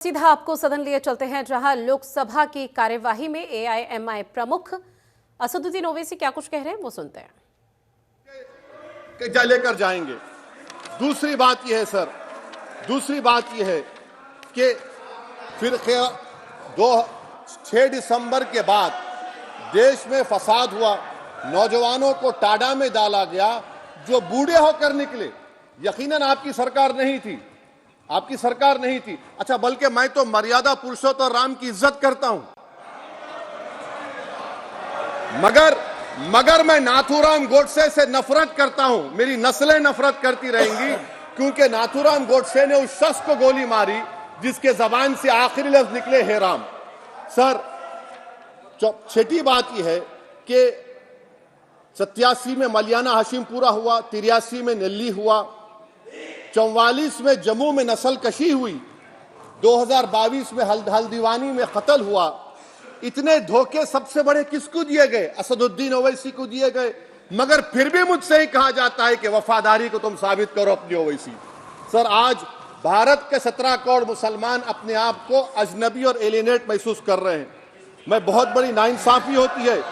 सीधा आपको सदन लिए चलते हैं, जहां लोकसभा की कार्यवाही में एआईएमआई प्रमुख असदुद्दीन ओवैसी क्या कुछ कह रहे हैं वो सुनते हैं। क्या लेकर जाएंगे। दूसरी बात यह है सर, दूसरी बात यह है कि फिर 6 दिसंबर के बाद देश में फसाद हुआ, नौजवानों को टाडा में डाला गया, जो बूढ़े होकर निकले। यकीनन आपकी सरकार नहीं थी, आपकी सरकार नहीं थी। अच्छा, बल्कि मैं तो मर्यादा पुरुषोत्तम राम की इज्जत करता हूं, मगर मैं नाथूराम गोडसे से नफरत करता हूं। मेरी नस्लें नफरत करती रहेंगी, क्योंकि नाथूराम गोडसे ने उस शख्स को गोली मारी जिसके जबान से आखिरी लफ्ज निकले हे राम। सर, छठी बात यह है कि 87 में मलियाना हाशिमपुरा हुआ, 83 में नेल्ली हुआ, 44 में जम्मू में नस्ल कशी हुई, 2022 में हल्दीवानी में कत्ल हुआ। इतने धोखे सबसे बड़े किसको दिए गए? असदुद्दीन ओवैसी को दिए गए। मगर फिर भी मुझसे ही कहा जाता है कि वफादारी को तुम साबित करो अपनी ओवैसी। सर, आज भारत के 17 करोड़ मुसलमान अपने आप को अजनबी और एलिनेट महसूस कर रहे हैं। मैं बहुत बड़ी नाइंसाफी होती है,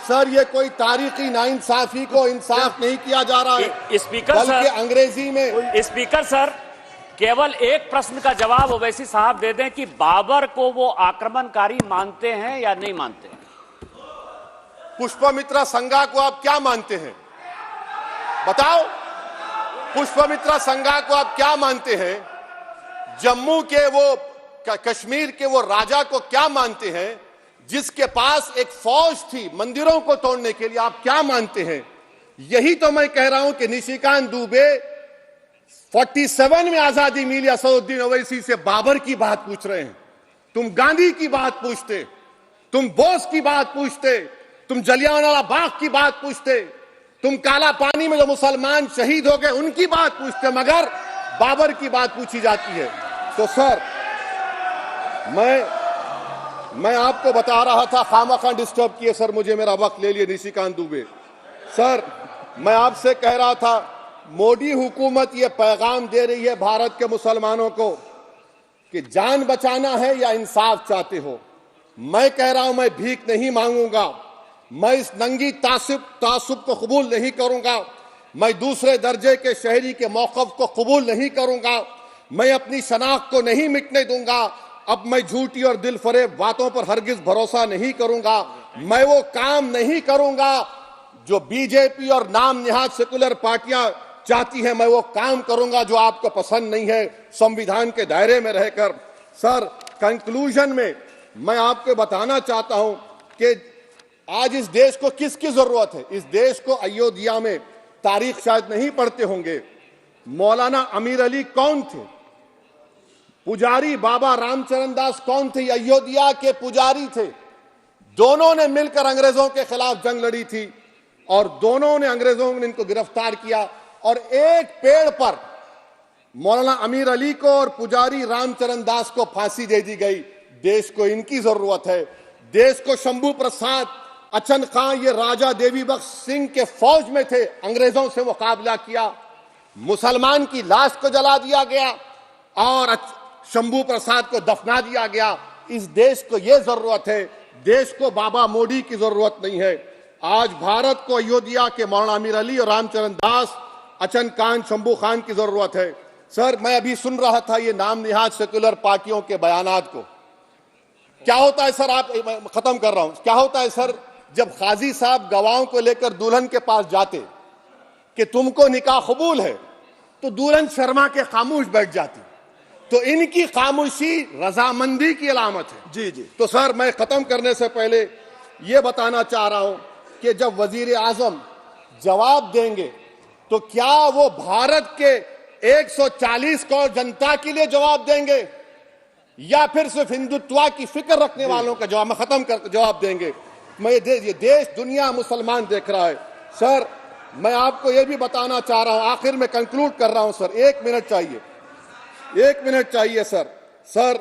सर ये कोई तारीखी नाइंसाफी को इंसाफ नहीं किया जा रहा है। स्पीकर बल्कि सर, अंग्रेजी में स्पीकर सर, केवल एक प्रश्न का जवाब ओवैसी साहब दे दें कि बाबर को वो आक्रमणकारी मानते हैं या नहीं मानते हैं? पुष्पमित्रा संघा को आप क्या मानते हैं? बताओ, पुष्पमित्रा संघा को आप क्या मानते हैं? जम्मू के वो, कश्मीर के वो राजा को क्या मानते हैं जिसके पास एक फौज थी मंदिरों को तोड़ने के लिए? आप क्या मानते हैं? यही तो मैं कह रहा हूं कि निशिकांत दुबे 47 में आजादी मिली, असदुद्दीन ओवैसी से बाबर की बात पूछ रहे हैं। तुम गांधी की बात पूछते, तुम बोस की बात पूछते, तुम जलियांवाला बाग की बात पूछते, तुम काला पानी में जो मुसलमान शहीद हो गए उनकी बात पूछते, मगर बाबर की बात पूछी जाती है। तो सर, मैं आपको बता रहा था, खामखा डिस्टर्ब किए सर, मुझे मेरा वक्त ले लिए निशिकांत दुबे। सर, मैं आपसे कह रहा था, मोदी हुकूमत ये पैगाम दे रही है भारत के मुसलमानों को कि जान बचाना है या इंसाफ चाहते हो। मैं कह रहा हूं, मैं भीख नहीं मांगूंगा, मैं इस नंगी तासुब को कबूल नहीं करूंगा, मैं दूसरे दर्जे के शहरी के मौक़िफ़ को कबूल नहीं करूंगा, मैं अपनी शनाख्त को नहीं मिटने दूंगा। अब मैं झूठी और दिल फरेब बातों पर हरगिज भरोसा नहीं करूंगा। मैं वो काम नहीं करूंगा जो बीजेपी और नाम निहाद सेकुलर पार्टियां चाहती हैं। मैं वो काम करूंगा जो आपको पसंद नहीं है, संविधान के दायरे में रहकर। सर, कंक्लूजन में मैं आपको बताना चाहता हूं कि आज इस देश को किसकी जरूरत है? इस देश को अयोध्या में, तारीख शायद नहीं पढ़ते होंगे, मौलाना अमीर अली कौन थे? पुजारी बाबा रामचरण दास कौन थे? अयोध्या के पुजारी थे। दोनों ने मिलकर अंग्रेजों के खिलाफ जंग लड़ी थी और दोनों ने, अंग्रेजों ने इनको गिरफ्तार किया और एक पेड़ पर मौलाना अमीर अली को और पुजारी रामचरण दास को फांसी दे दी गई। देश को इनकी जरूरत है। देश को शंभू प्रसाद, अचन खां, ये राजा देवी बख्श सिंह के फौज में थे, अंग्रेजों से मुकाबला किया, मुसलमान की लाश को जला दिया गया और शंभू प्रसाद को दफना दिया गया। इस देश को यह जरूरत है, देश को बाबा मोदी की जरूरत नहीं है। आज भारत को अयोध्या के मौलाना अमीर अली और रामचरण दास, अचन खान, शंभू खान की जरूरत है। सर, मैं अभी सुन रहा था ये नाम निहाद सेकुलर पार्टियों के बयानात को। क्या होता है सर, आप, खत्म कर रहा हूं, क्या होता है सर, जब काजी साहब गवाहों को लेकर दुल्हन के पास जाते कि तुमको निकाह कबूल है, तो दुल्हन शर्मा के खामोश बैठ जाती। तो इनकी खामोशी रजामंदी की अलामत है। जी जी। तो सर, मैं खत्म करने से पहले यह बताना चाह रहा हूं कि जब वजीर आजम जवाब देंगे तो क्या वो भारत के 140 करोड़ जनता के लिए जवाब देंगे या फिर सिर्फ हिंदुत्व की फिक्र रखने वालों का जवाब, मैं खत्म कर जवाब देंगे? ये देश, दुनिया, मुसलमान देख रहा है। सर, मैं आपको यह भी बताना चाह रहा हूं, आखिर में कंक्लूड कर रहा हूं सर, 1 मिनट चाहिए, 1 मिनट चाहिए सर। सर,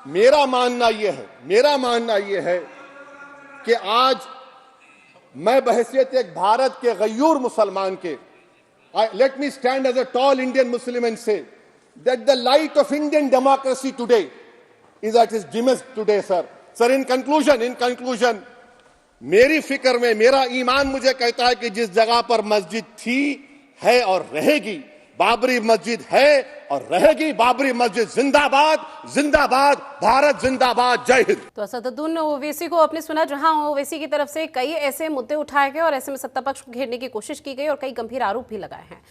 मेरा मानना यह है कि आज मैं बहैसियत एक भारत के गयूर मुसलमान के, let me stand as a tall Indian Muslim and say that the light of Indian democracy today is at its dimmest today, sir. Sir, in conclusion, मेरी फिक्र में मेरा ईमान मुझे कहता है कि जिस जगह पर मस्जिद थी, है और रहेगी, बाबरी मस्जिद है और रहेगी, बाबरी मस्जिद जिंदाबाद, जिंदाबाद, भारत जिंदाबाद, जय हिंद। तो असदुद्दीन ओवैसी को आपने सुना, जहां ओवैसी की तरफ से कई ऐसे मुद्दे उठाए गए और ऐसे में सत्ता पक्ष को घेरने की कोशिश की गई और कई गंभीर आरोप भी लगाए हैं।